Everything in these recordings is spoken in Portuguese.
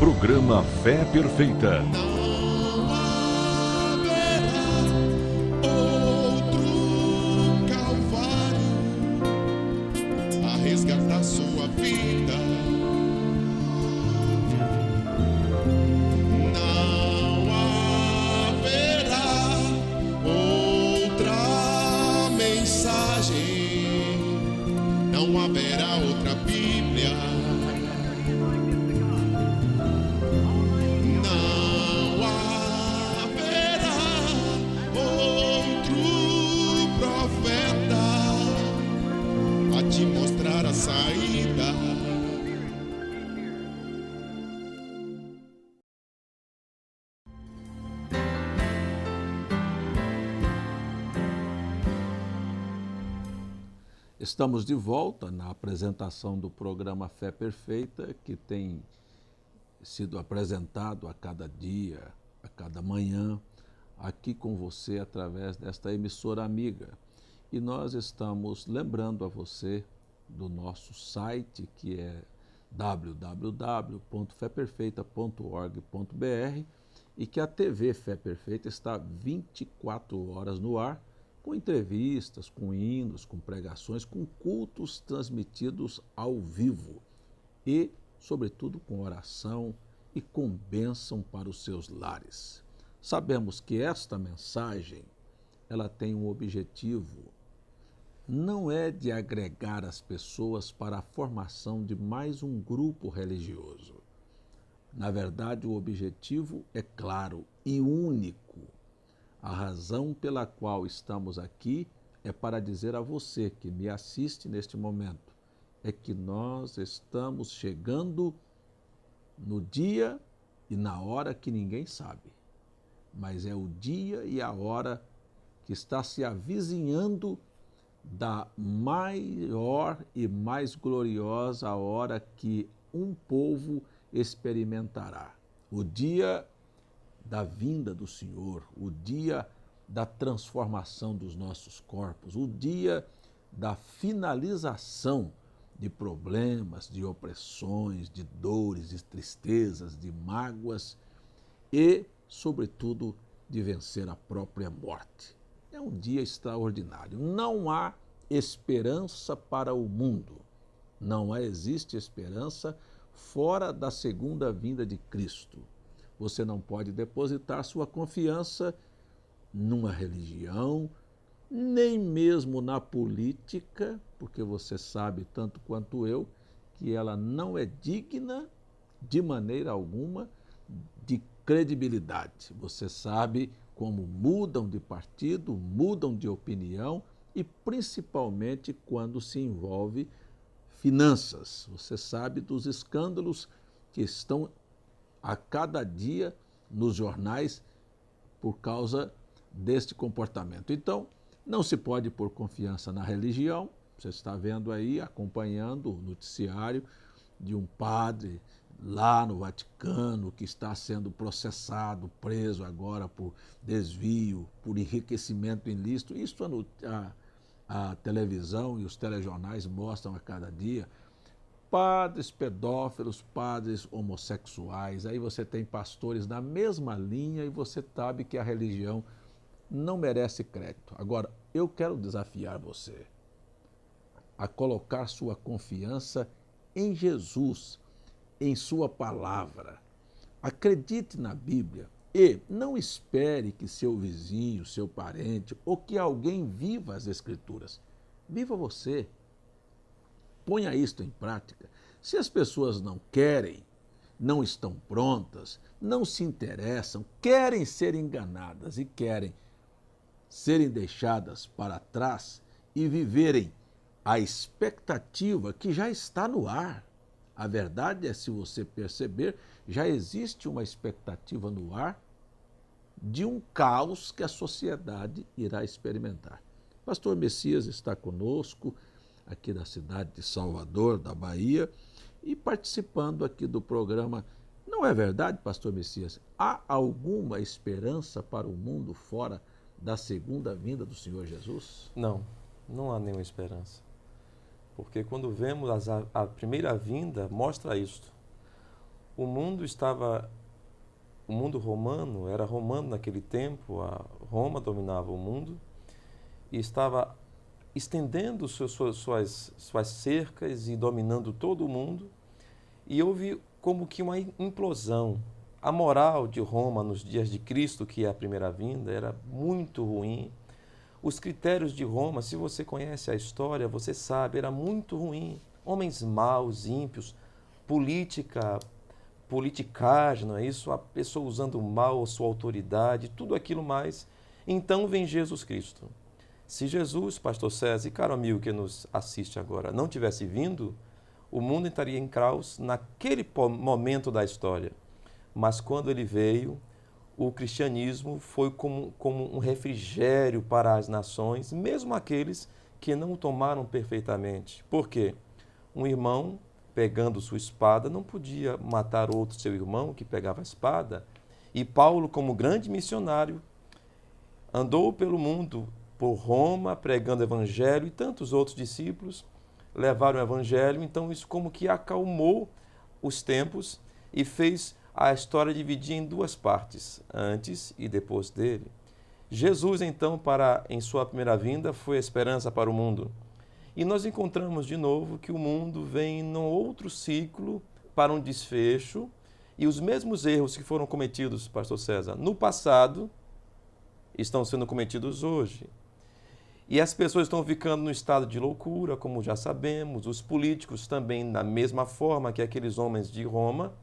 Programa Fé Perfeita. Não haverá outro Calvário a resgatar sua vida. Não haverá outra mensagem, não haverá outra Bíblia. Não haverá outro profeta a te mostrar a saída. Estamos de volta na apresentação do programa Fé Perfeita, que tem sido apresentado a cada dia, a cada manhã, aqui com você através desta emissora amiga. E nós estamos lembrando a você do nosso site, que é www.feperfeita.org.br, e que a TV Fé Perfeita está 24 horas no ar, com entrevistas, com hinos, com pregações, com cultos transmitidos ao vivo e, sobretudo, com oração e com bênção para os seus lares. Sabemos que esta mensagem, ela tem um objetivo, não é de agregar as pessoas para a formação de mais um grupo religioso. Na verdade, o objetivo é claro e único. A razão pela qual estamos aqui é para dizer a você que me assiste neste momento, é que nós estamos chegando no dia e na hora que ninguém sabe, mas é o dia e a hora que está se avizinhando da maior e mais gloriosa hora que um povo experimentará. O dia da vinda do Senhor, o dia da transformação dos nossos corpos, o dia da finalização de problemas, de opressões, de dores, de tristezas, de mágoas e, sobretudo, de vencer a própria morte. É um dia extraordinário. Não há esperança para o mundo. Não existe esperança fora da segunda vinda de Cristo. Você não pode depositar sua confiança numa religião, nem mesmo na política, porque você sabe, tanto quanto eu, que ela não é digna, de maneira alguma, de credibilidade. Você sabe como mudam de partido, mudam de opinião e principalmente quando se envolve finanças. Você sabe dos escândalos que estão a cada dia nos jornais por causa deste comportamento. Então, não se pode pôr confiança na religião. Você está vendo aí, acompanhando o noticiário de um padre lá no Vaticano que está sendo processado, preso agora por desvio, por enriquecimento ilícito. Isso a televisão e os telejornais mostram a cada dia. Padres pedófilos, padres homossexuais, aí você tem pastores na mesma linha e você sabe que a religião não merece crédito. Agora, eu quero desafiar você a colocar sua confiança em Jesus, em sua palavra. Acredite na Bíblia e não espere que seu vizinho, seu parente ou que alguém viva as Escrituras. Viva você. Ponha isto em prática. Se as pessoas não querem, não estão prontas, não se interessam, querem ser enganadas e querem serem deixadas para trás e viverem a expectativa que já está no ar. A verdade é, se você perceber, já existe uma expectativa no ar de um caos que a sociedade irá experimentar. Pastor Messias está conosco, aqui da cidade de Salvador, da Bahia, e participando aqui do programa. Não é verdade, pastor Messias? Há alguma esperança para o mundo fora da segunda vinda do Senhor Jesus? Não, não há nenhuma esperança. Porque quando vemos a primeira vinda, mostra isto. o mundo romano era romano naquele tempo, a Roma dominava o mundo e estava estendendo suas cercas e dominando todo o mundo, e houve como que uma implosão. A moral de Roma nos dias de Cristo, que é a primeira vinda, era muito ruim. Os critérios de Roma, se você conhece a história, você sabe, era muito ruim. Homens maus, ímpios, politicagem, não é isso? A pessoa usando mal a sua autoridade, tudo aquilo mais. Então vem Jesus Cristo. Se Jesus, pastor César e caro amigo que nos assiste agora, não tivesse vindo, o mundo estaria em caos naquele momento da história. Mas quando ele veio, o cristianismo foi como um refrigério para as nações, mesmo aqueles que não o tomaram perfeitamente. Por quê? Um irmão, pegando sua espada, não podia matar outro seu irmão que pegava a espada. E Paulo, como grande missionário, andou pelo mundo, por Roma, pregando o evangelho, e tantos outros discípulos levaram o evangelho. Então isso como que acalmou os tempos e fez a história dividir em duas partes, antes e depois dele. Jesus, então, em sua primeira vinda, foi a esperança para o mundo. E nós encontramos de novo que o mundo vem num outro ciclo para um desfecho, e os mesmos erros que foram cometidos, pastor César, no passado, estão sendo cometidos hoje. E as pessoas estão ficando no estado de loucura, como já sabemos, os políticos também da mesma forma que aqueles homens de Roma,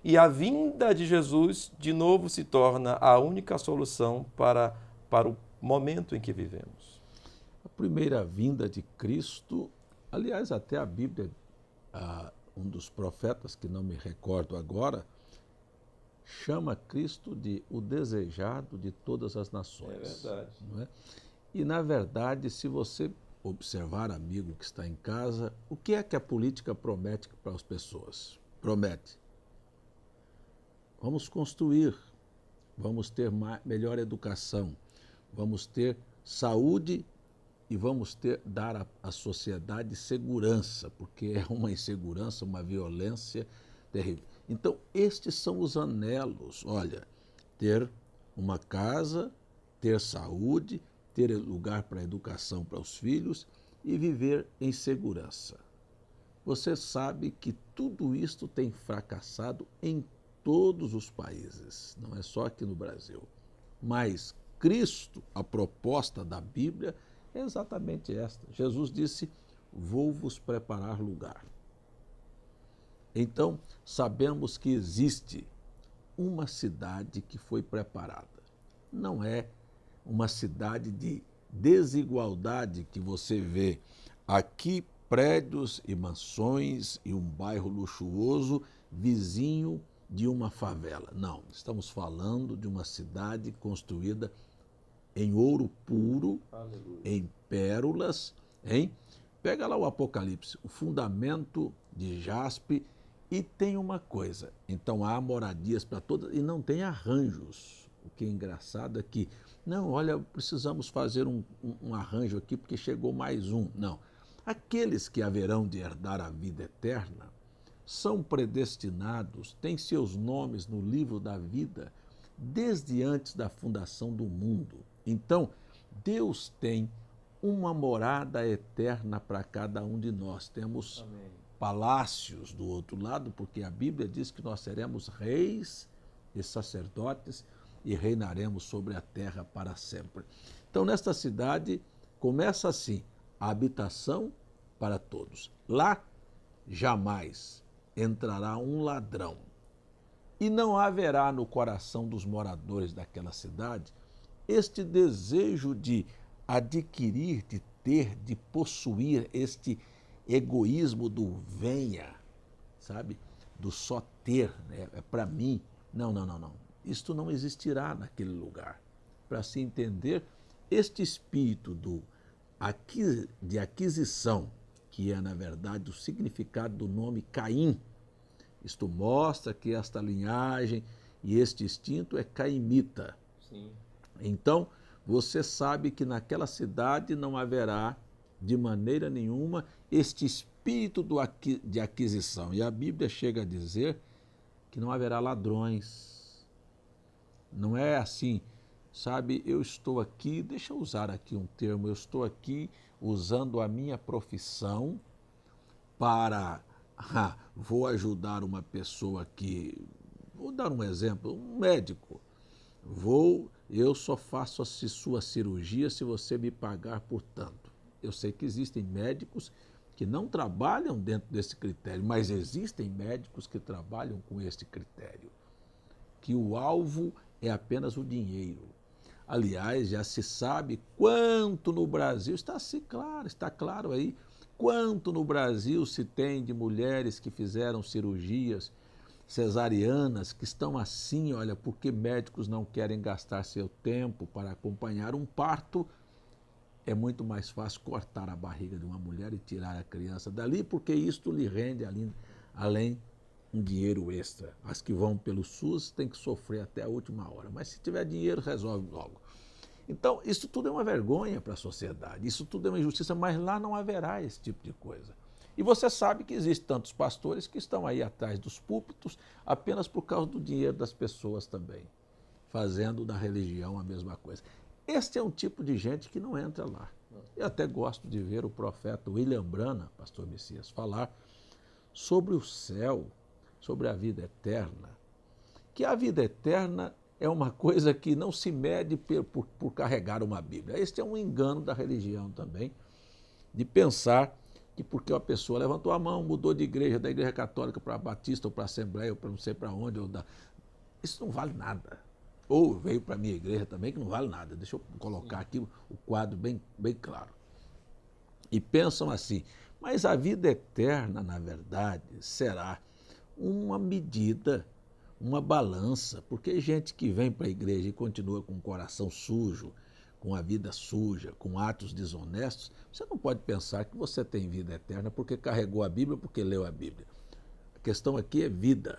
e a vinda de Jesus, de novo, se torna a única solução para o momento em que vivemos. A primeira vinda de Cristo, aliás, até a Bíblia, um dos profetas, que não me recordo agora, chama Cristo de o desejado de todas as nações. É verdade. Não é? E, na verdade, se você observar, amigo que está em casa, o que é que a política promete para as pessoas? Promete: vamos construir, vamos ter melhor educação, vamos ter saúde e vamos dar à sociedade segurança, porque é uma insegurança, uma violência terrível. Então, estes são os anelos. Olha, ter uma casa, ter saúde, ter lugar para educação para os filhos e viver em segurança. Você sabe que tudo isto tem fracassado em todos os países, não é só aqui no Brasil. Mas Cristo, a proposta da Bíblia, é exatamente esta. Jesus disse: vou vos preparar lugar. Então, sabemos que existe uma cidade que foi preparada. Não é uma cidade de desigualdade que você vê aqui, prédios e mansões e um bairro luxuoso vizinho de uma favela. Não, estamos falando de uma cidade construída em ouro puro, aleluia, em pérolas, hein? Pega lá o Apocalipse, o fundamento de jaspe, e tem uma coisa, então há moradias para todas e não tem arranjos. O que é engraçado é que, não, olha, precisamos fazer um arranjo aqui porque chegou mais um. Não, aqueles que haverão de herdar a vida eterna são predestinados, têm seus nomes no livro da vida desde antes da fundação do mundo. Então, Deus tem uma morada eterna para cada um de nós. Temos palácios do outro lado, porque a Bíblia diz que nós seremos reis e sacerdotes e reinaremos sobre a terra para sempre. Então, nesta cidade, começa assim, a habitação para todos. Lá, jamais entrará um ladrão. E não haverá no coração dos moradores daquela cidade este desejo de adquirir, de ter, de possuir, este egoísmo do venha, sabe? Do só ter, né? É para mim. Não. Isto não existirá naquele lugar. Para se entender, este espírito de aquisição, que é, na verdade, o significado do nome Caim, isto mostra que esta linhagem e este instinto é caimita. Sim. Então, você sabe que naquela cidade não haverá, de maneira nenhuma, este espírito de aquisição. E a Bíblia chega a dizer que não haverá ladrões. Não é assim, sabe, eu estou aqui, deixa eu usar aqui um termo, eu estou aqui usando a minha profissão para, vou ajudar uma pessoa que, vou dar um exemplo, um médico, eu só faço a sua cirurgia se você me pagar por tanto. Eu sei que existem médicos que não trabalham dentro desse critério, mas existem médicos que trabalham com este critério, que o alvo é apenas o dinheiro. Aliás, já se sabe quanto no Brasil, está claro aí, quanto no Brasil se tem de mulheres que fizeram cirurgias cesarianas, que estão assim, olha, porque médicos não querem gastar seu tempo para acompanhar um parto. É muito mais fácil cortar a barriga de uma mulher e tirar a criança dali, porque isto lhe rende além um dinheiro extra. As que vão pelo SUS têm que sofrer até a última hora, mas se tiver dinheiro, resolve logo. Então, isso tudo é uma vergonha para a sociedade, isso tudo é uma injustiça, mas lá não haverá esse tipo de coisa. E você sabe que existem tantos pastores que estão aí atrás dos púlpitos apenas por causa do dinheiro das pessoas também, fazendo da religião a mesma coisa. Este é um tipo de gente que não entra lá. Eu até gosto de ver o profeta William Branham, pastor Messias, falar sobre o céu, sobre a vida eterna, que a vida eterna é uma coisa que não se mede por carregar uma Bíblia. Este é um engano da religião também, de pensar que porque uma pessoa levantou a mão, mudou de igreja, da igreja católica para a batista ou para a assembleia, ou para não sei para onde, isso não vale nada. Ou veio para a minha igreja também, que não vale nada. Deixa eu colocar aqui o quadro bem claro. E pensam assim, mas a vida eterna, na verdade, será uma medida, uma balança, porque gente que vem para a igreja e continua com o coração sujo, com a vida suja, com atos desonestos, você não pode pensar que você tem vida eterna porque carregou a Bíblia, porque leu a Bíblia. A questão aqui é vida.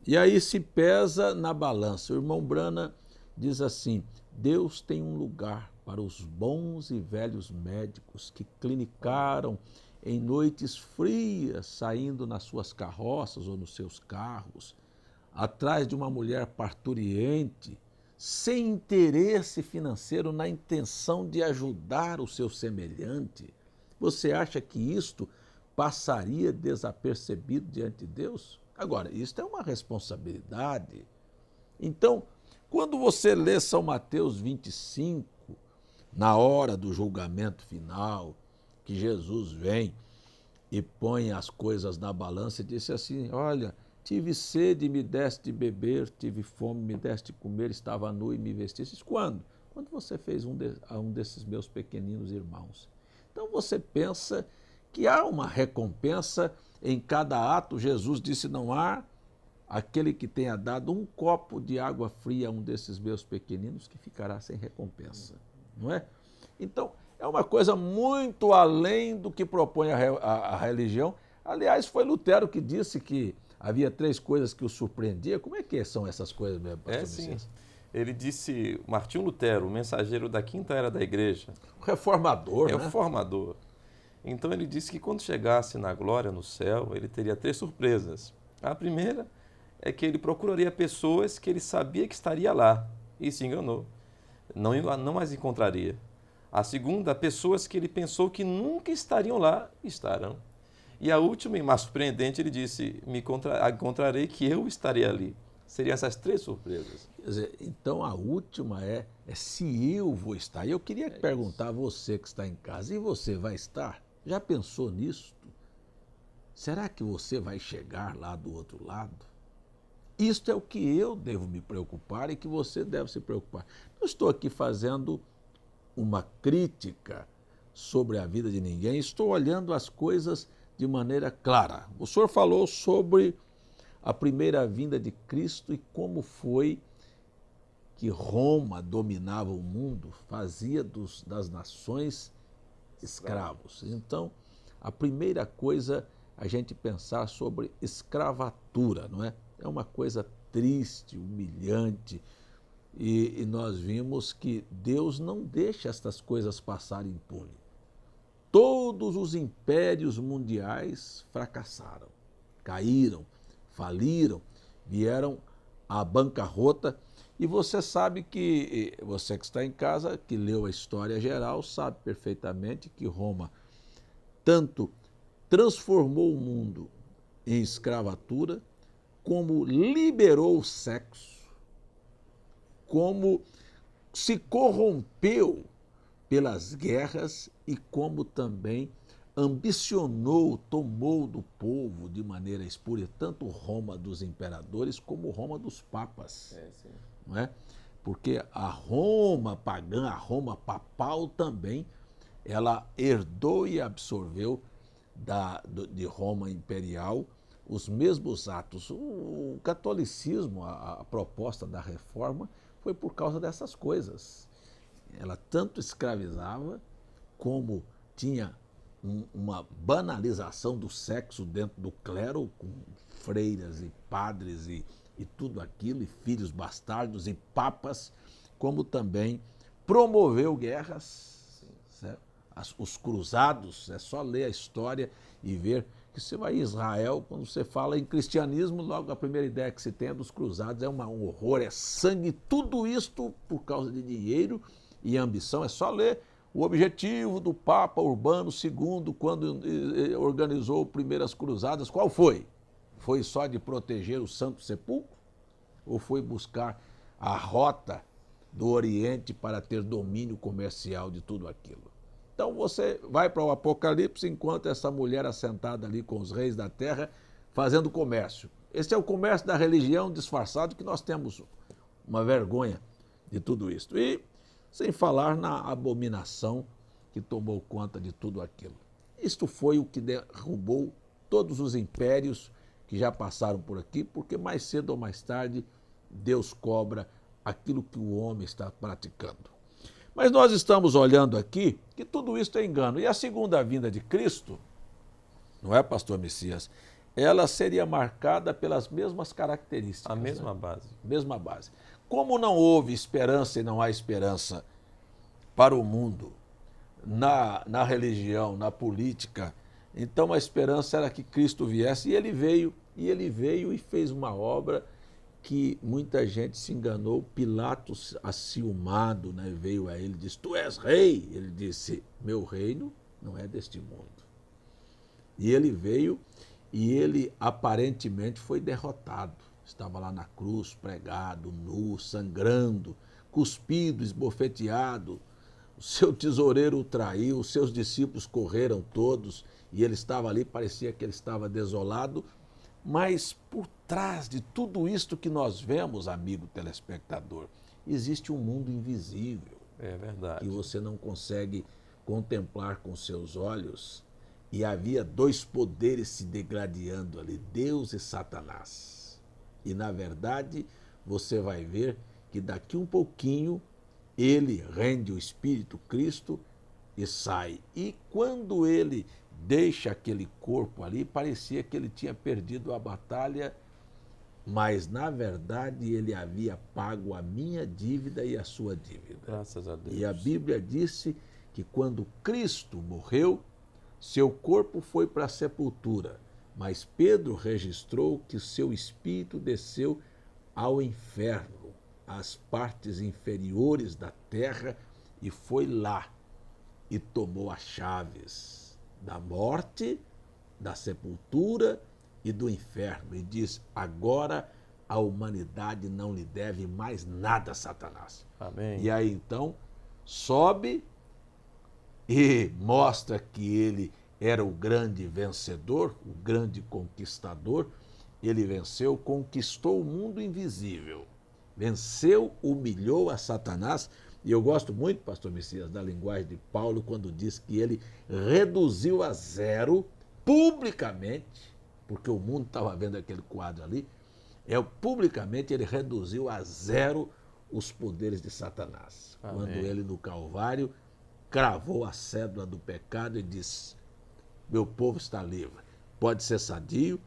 E aí se pesa na balança. O irmão Branham diz assim, Deus tem um lugar para os bons e velhos médicos que clinicaram em noites frias, saindo nas suas carroças ou nos seus carros, atrás de uma mulher parturiente, sem interesse financeiro, na intenção de ajudar o seu semelhante. Você acha que isto passaria desapercebido diante de Deus? Agora, isto é uma responsabilidade. Então, quando você lê São Mateus 25, na hora do julgamento final, que Jesus vem e põe as coisas na balança e disse assim, olha, tive sede e me deste de beber, tive fome, me deste de comer, estava nu e me vestistes. Quando? Quando você fez a um desses meus pequeninos irmãos. Então você pensa que há uma recompensa em cada ato. Jesus disse, não há aquele que tenha dado um copo de água fria a um desses meus pequeninos que ficará sem recompensa, não é? Então, é uma coisa muito além do que propõe a religião. Aliás, foi Lutero que disse que havia 3 coisas que o surpreendia. Como é que são essas coisas mesmo, pastor sim. Ele disse, Martinho Lutero, o mensageiro da quinta era da igreja. O reformador, né? O reformador. Então ele disse que quando chegasse na glória, no céu, ele teria 3 surpresas. A primeira é que ele procuraria pessoas que ele sabia que estaria lá e se enganou. Não as encontraria. A segunda, pessoas que ele pensou que nunca estariam lá, estarão. E a última, e mais surpreendente, ele disse, encontrarei que eu estarei ali. Seriam essas 3 surpresas. Quer dizer, então a última é se eu vou estar. E eu queria perguntar a você que está em casa, e você vai estar? Já pensou nisso? Será que você vai chegar lá do outro lado? Isto é o que eu devo me preocupar e que você deve se preocupar. Não estou aqui fazendo uma crítica sobre a vida de ninguém, estou olhando as coisas de maneira clara. O senhor falou sobre a primeira vinda de Cristo e como foi que Roma dominava o mundo, fazia das nações escravos. Então, a primeira coisa a gente pensar sobre escravatura, não é? É uma coisa triste, humilhante, e nós vimos que Deus não deixa estas coisas passarem impune. Todos os impérios mundiais fracassaram, caíram, faliram, vieram à bancarrota. E você sabe que, você que está em casa, que leu a história geral, sabe perfeitamente que Roma tanto transformou o mundo em escravatura, como liberou o sexo, como se corrompeu pelas guerras e como também ambicionou, tomou do povo de maneira espúria, tanto Roma dos imperadores como Roma dos papas. Não é? Porque a Roma pagã, a Roma papal também, ela herdou e absorveu de Roma imperial os mesmos atos. O catolicismo, a proposta da reforma, foi por causa dessas coisas. Ela tanto escravizava, como tinha uma banalização do sexo dentro do clero, com freiras e padres e tudo aquilo, e filhos bastardos e papas, como também promoveu guerras, certo? Os cruzados, é só ler a história e ver que você vai em Israel, quando você fala em cristianismo, logo a primeira ideia que se tem é dos cruzados, é um horror, é sangue, tudo isto por causa de dinheiro e ambição. É só ler o objetivo do Papa Urbano II, quando organizou primeiras cruzadas, qual foi? Foi só de proteger o Santo Sepulcro? Ou foi buscar a rota do Oriente para ter domínio comercial de tudo aquilo? Então você vai para o Apocalipse, encontra essa mulher assentada ali com os reis da terra, fazendo comércio. Esse é o comércio da religião disfarçado, que nós temos uma vergonha de tudo isso. E sem falar na abominação que tomou conta de tudo aquilo. Isto foi o que derrubou todos os impérios que já passaram por aqui, porque mais cedo ou mais tarde Deus cobra aquilo que o homem está praticando. Mas nós estamos olhando aqui que tudo isso é engano. E a segunda vinda de Cristo, não é, pastor Messias? Ela seria marcada pelas mesmas características. A mesma né? base. Mesma base. Como não houve esperança e não há esperança para o mundo, na religião, na política, então a esperança era que Cristo viesse, e ele veio e fez uma obra que muita gente se enganou. Pilatos, aciumado, né, veio a ele e disse: tu és rei. Ele disse: meu reino não é deste mundo. E ele veio e ele aparentemente foi derrotado. Estava lá na cruz, pregado, nu, sangrando, cuspido, esbofeteado. O seu tesoureiro o traiu, os seus discípulos correram todos e ele estava ali, parecia que ele estava desolado. Mas por trás de tudo isto que nós vemos, amigo telespectador, existe um mundo invisível. É verdade. Que você não consegue contemplar com seus olhos. E havia dois poderes se degladiando ali, Deus e Satanás. E na verdade, você vai ver que daqui um pouquinho ele rende o Espírito Cristo e sai. E quando ele deixa aquele corpo ali, parecia que ele tinha perdido a batalha, mas na verdade ele havia pago a minha dívida e a sua dívida. Graças a Deus. E a Bíblia disse que quando Cristo morreu, seu corpo foi para a sepultura, mas Pedro registrou que seu espírito desceu ao inferno, às partes inferiores da terra, e foi lá e tomou as chaves da morte, da sepultura e do inferno, e diz: agora a humanidade não lhe deve mais nada, Satanás. Amém. E aí então sobe e mostra que ele era o grande vencedor, o grande conquistador. Ele venceu, conquistou o mundo invisível, venceu, humilhou a Satanás. E eu gosto muito, pastor Messias, da linguagem de Paulo, quando diz que ele reduziu a zero publicamente, porque o mundo estava vendo aquele quadro ali, publicamente ele reduziu a zero os poderes de Satanás. Amém. Quando ele no Calvário cravou a cédula do pecado e disse: meu povo está livre, pode ser sadio,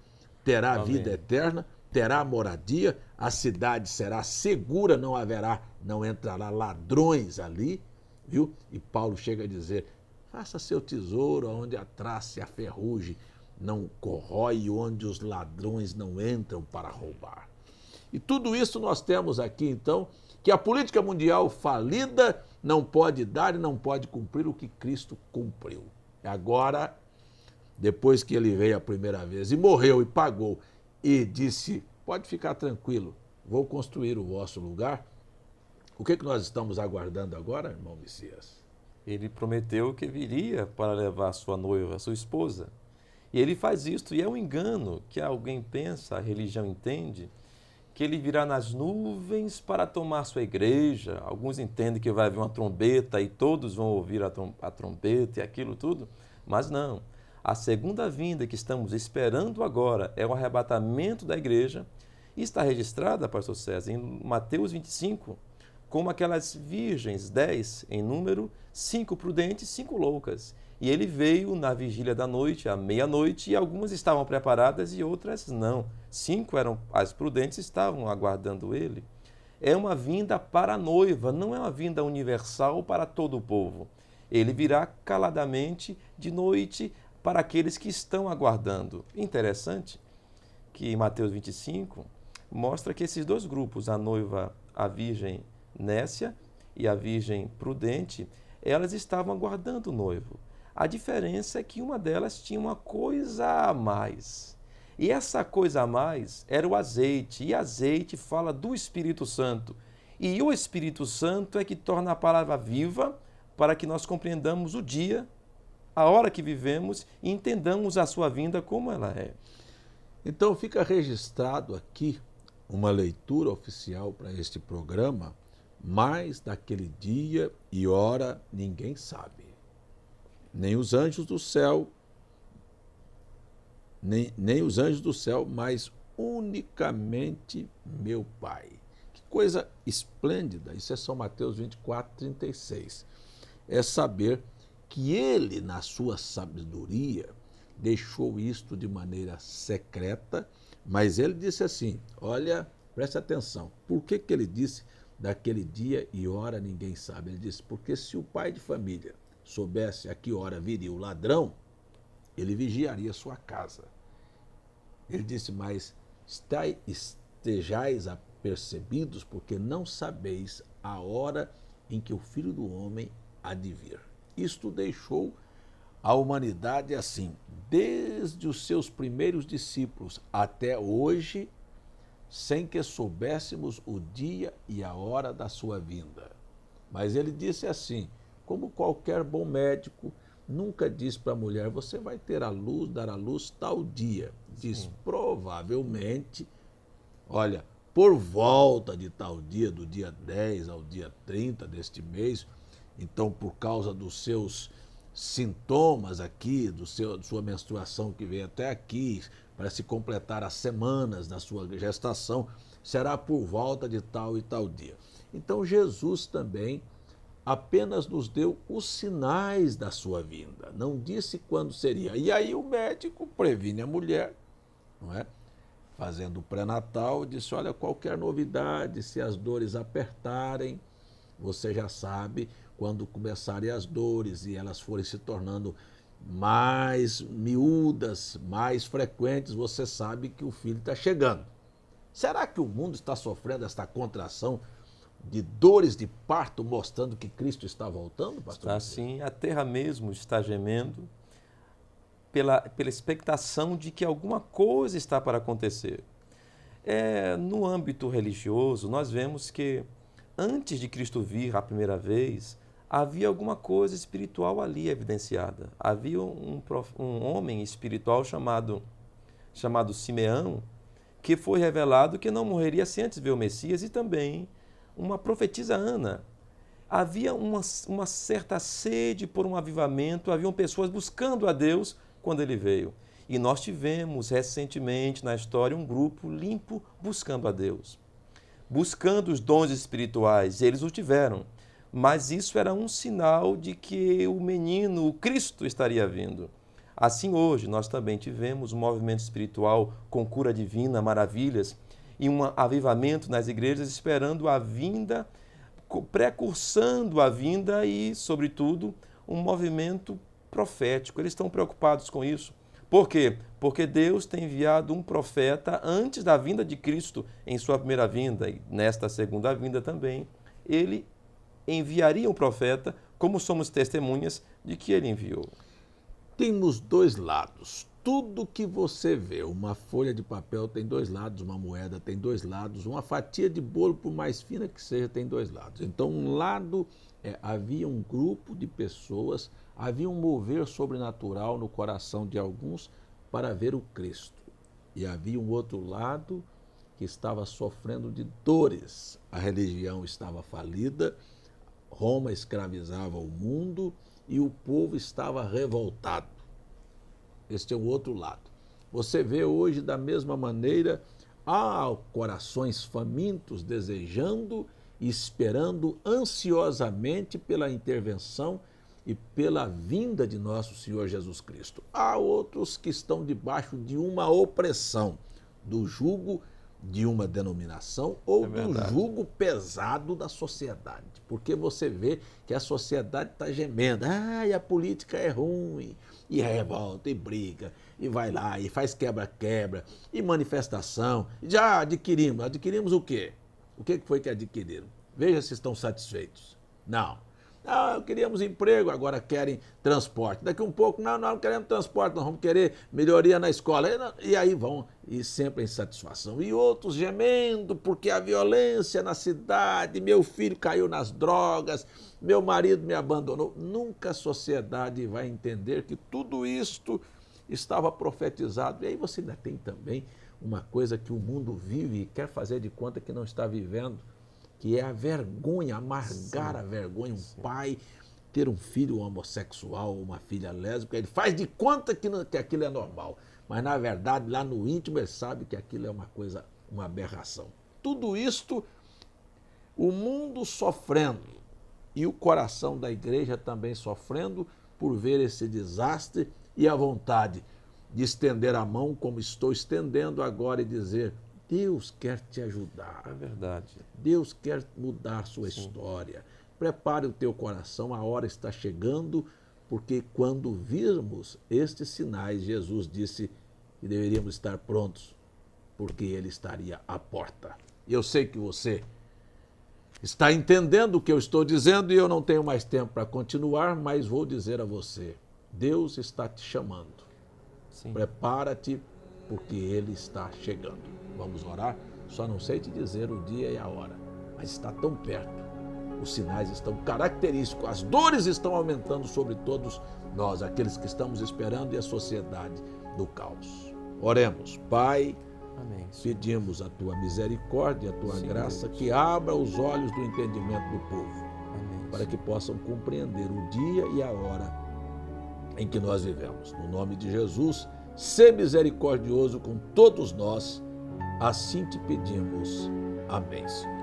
terá Amém. vida eterna, terá moradia, a cidade será segura, não entrará ladrões ali, viu? E Paulo chega a dizer: faça seu tesouro onde a traça e a ferrugem não corrói, onde os ladrões não entram para roubar. E tudo isso nós temos aqui, então, que a política mundial falida não pode dar e não pode cumprir o que Cristo cumpriu. Agora, depois que ele veio a primeira vez e morreu e pagou e disse, pode ficar tranquilo, vou construir o vosso lugar. O que nós estamos aguardando agora, irmão Messias? Ele prometeu que viria para levar sua noiva, sua esposa. E ele faz isso, e é um engano que alguém pensa, a religião entende, que ele virá nas nuvens para tomar sua igreja. Alguns entendem que vai haver uma trombeta e todos vão ouvir a trombeta e aquilo tudo, mas não. A segunda vinda que estamos esperando agora é o arrebatamento da igreja e está registrada, pastor César, em Mateus 25, como aquelas virgens, 10 em número, 5 prudentes, 5 loucas. E ele veio na vigília da noite, à meia-noite, e algumas estavam preparadas e outras não. 5 eram as prudentes, estavam aguardando ele. É uma vinda para a noiva, não é uma vinda universal para todo o povo. Ele virá caladamente de noite para aqueles que estão aguardando. Interessante que Mateus 25 mostra que esses dois grupos, a noiva, a virgem nécia e a virgem prudente, elas estavam aguardando o noivo. A diferença é que uma delas tinha uma coisa a mais. E essa coisa a mais era o azeite. E azeite fala do Espírito Santo. E o Espírito Santo é que torna a palavra viva para que nós compreendamos o dia, a hora que vivemos e entendamos a sua vinda como ela é. Então fica registrado aqui uma leitura oficial para este programa, mas daquele dia e hora ninguém sabe. Nem os anjos do céu, nem os anjos do céu, mas unicamente meu Pai. Que coisa esplêndida, isso é São Mateus 24, 36. É saber que ele, na sua sabedoria, deixou isto de maneira secreta, mas ele disse assim, olha, preste atenção, por que ele disse daquele dia e hora ninguém sabe? Ele disse, porque se o pai de família soubesse a que hora viria o ladrão, ele vigiaria sua casa. Ele disse, mas estejais apercebidos, porque não sabeis a hora em que o Filho do Homem há de vir. Isto deixou a humanidade assim, desde os seus primeiros discípulos até hoje, sem que soubéssemos o dia e a hora da sua vinda. Mas ele disse assim, como qualquer bom médico, nunca diz para a mulher, você vai ter a luz, dar a luz tal dia. Diz, provavelmente, olha, por volta de tal dia, do dia 10 ao dia 30 deste mês, então por causa dos seus sintomas aqui, sua menstruação que vem até aqui, para se completar as semanas da sua gestação, será por volta de tal e tal dia. Então Jesus também apenas nos deu os sinais da sua vinda, não disse quando seria. E aí o médico previne a mulher, não é? Fazendo o pré-natal, disse, olha, qualquer novidade, se as dores apertarem, você já sabe, quando começarem as dores e elas forem se tornando mais miúdas, mais frequentes, você sabe que o filho está chegando. Será que o mundo está sofrendo esta contração de dores de parto, mostrando que Cristo está voltando, pastor? Está sim, a terra mesmo está gemendo pela expectação de que alguma coisa está para acontecer. No âmbito religioso, nós vemos que antes de Cristo vir a primeira vez, havia alguma coisa espiritual ali evidenciada. Havia um homem espiritual chamado Simeão, que foi revelado que não morreria sem antes ver o Messias, e também uma profetisa Ana. Havia uma certa sede por um avivamento, haviam pessoas buscando a Deus quando ele veio. E nós tivemos recentemente na história um grupo limpo buscando a Deus, buscando os dons espirituais, eles o tiveram. Mas isso era um sinal de que o menino, o Cristo, estaria vindo. Assim hoje nós também tivemos um movimento espiritual com cura divina, maravilhas, e um avivamento nas igrejas esperando a vinda, precursando a vinda e, sobretudo, um movimento profético. Eles estão preocupados com isso, Por quê? Porque Deus tem enviado um profeta antes da vinda de Cristo em sua primeira vinda e nesta segunda vinda também. Ele enviaria um profeta, como somos testemunhas de que ele enviou. Temos dois lados. Tudo que você vê, uma folha de papel tem dois lados, uma moeda tem dois lados, uma fatia de bolo, por mais fina que seja, tem dois lados. Então, um lado, havia um grupo de pessoas, havia um mover sobrenatural no coração de alguns para ver o Cristo. E havia um outro lado que estava sofrendo de dores. A religião estava falida, Roma escravizava o mundo e o povo estava revoltado. Este é o outro lado. Você vê hoje da mesma maneira, há corações famintos desejando e esperando ansiosamente pela intervenção e pela vinda de nosso Senhor Jesus Cristo. Há outros que estão debaixo de uma opressão, do jugo de uma denominação ou do jugo pesado da sociedade. Porque você vê que a sociedade está gemendo. E a política é ruim. E revolta, e briga, e vai lá, e faz quebra-quebra, e manifestação. Já adquirimos. Adquirimos o quê? O que foi que adquiriram? Veja se estão satisfeitos. Não. Queríamos emprego, agora querem transporte. Daqui um pouco, não queremos transporte, nós vamos querer melhoria na escola. E aí vão, e sempre a insatisfação. E outros gemendo, porque a violência na cidade, meu filho caiu nas drogas, meu marido me abandonou. Nunca a sociedade vai entender que tudo isto estava profetizado. E aí você ainda tem também uma coisa que o mundo vive e quer fazer de conta que não está vivendo, que é a vergonha, amargar a vergonha. Um pai ter um filho homossexual ou uma filha lésbica, ele faz de conta que aquilo é normal. Mas, na verdade, lá no íntimo, ele sabe que aquilo é uma coisa, uma aberração. Tudo isto, o mundo sofrendo e o coração da igreja também sofrendo por ver esse desastre e a vontade de estender a mão, como estou estendendo agora, e dizer: Deus quer te ajudar. É verdade. Deus quer mudar sua história. Prepare o teu coração, a hora está chegando, porque quando virmos estes sinais, Jesus disse que deveríamos estar prontos, porque Ele estaria à porta. E eu sei que você está entendendo o que eu estou dizendo e eu não tenho mais tempo para continuar, mas vou dizer a você: Deus está te chamando. Sim. Prepara-te, porque Ele está chegando. Vamos orar? Só não sei te dizer o dia e a hora, mas está tão perto. Os sinais estão característicos, as dores estão aumentando sobre todos nós, aqueles que estamos esperando, e a sociedade do caos. Oremos. Pai, Amém. pedimos a Tua misericórdia, a Tua graça, Deus, que abra os olhos do entendimento do povo, Amém. para que possam compreender o dia e a hora em que nós vivemos. No nome de Jesus, sê misericordioso com todos nós. Assim te pedimos. Amém, Senhor.